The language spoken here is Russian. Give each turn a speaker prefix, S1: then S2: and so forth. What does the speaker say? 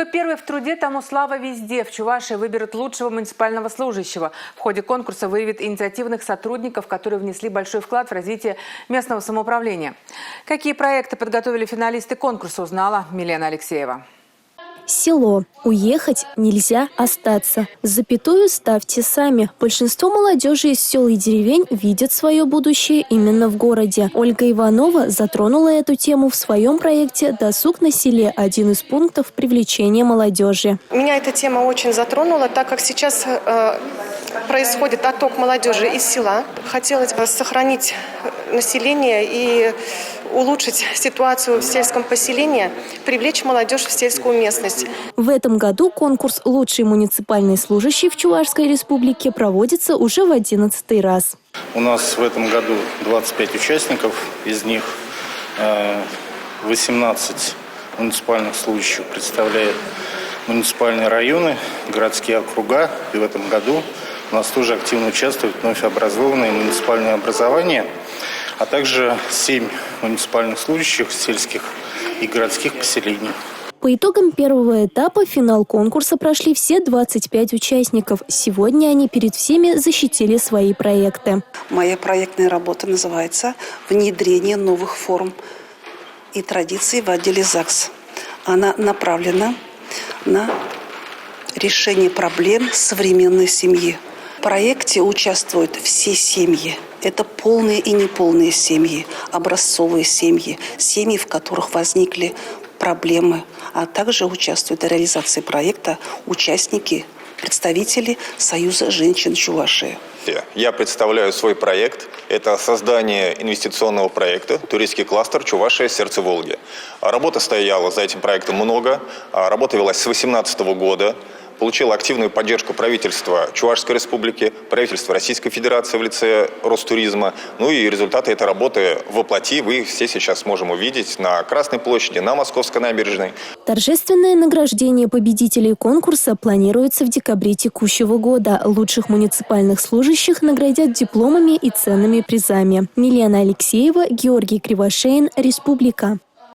S1: Кто первый в труде, тому слава везде. В Чувашии выберут лучшего муниципального служащего. В ходе конкурса выявят инициативных сотрудников, которые внесли большой вклад в развитие местного самоуправления. Какие проекты подготовили финалисты конкурса, узнала Милена Алексеева.
S2: Село. Уехать нельзя остаться. Запятую ставьте сами. Большинство молодежи из сел и деревень видят свое будущее именно в городе. Ольга Иванова затронула эту тему в своем проекте «Досуг на селе», один из пунктов привлечения молодежи.
S3: Меня эта тема очень затронула, так как сейчас происходит отток молодежи из села. Хотелось бы сохранить население и улучшить ситуацию в сельском поселении, привлечь молодежь в сельскую местность.
S2: В этом году конкурс «Лучший муниципальный служащий» в Чувашской республике проводится уже в 11-й раз.
S4: У нас в этом году 25 участников, из них 18 муниципальных служащих представляют муниципальные районы, городские округа. И в этом году у нас тоже активно участвуют вновь образованные муниципальные образования, а также 7 муниципальных служащих сельских и городских поселений.
S2: По итогам первого этапа в финал конкурса прошли все 25 участников. Сегодня они перед всеми защитили свои проекты.
S5: Моя проектная работа называется «Внедрение новых форм и традиций в отделе ЗАГС». Она направлена на решение проблем современной семьи. В проекте участвуют все семьи. Это полные и неполные семьи, образцовые семьи, семьи, в которых возникли проблемы, а также участвуют в реализации проекта участники, представители Союза женщин Чувашии.
S6: Я представляю свой проект. Это создание инвестиционного проекта «Туристский кластер Чувашия. Сердце Волги». Работа стояла за этим проектом много. Работа велась с 2018 года. Получила активную поддержку правительства Чувашской республики, правительства Российской Федерации в лице Ростуризма. Ну и результаты этой работы воплоти вы все сейчас можем увидеть на Красной площади, на Московской набережной.
S2: Торжественное награждение победителей конкурса планируется в декабре текущего года. Лучших муниципальных служащих наградят дипломами и ценными призами. Милена Алексеева, Георгий Кривошеин, Республика.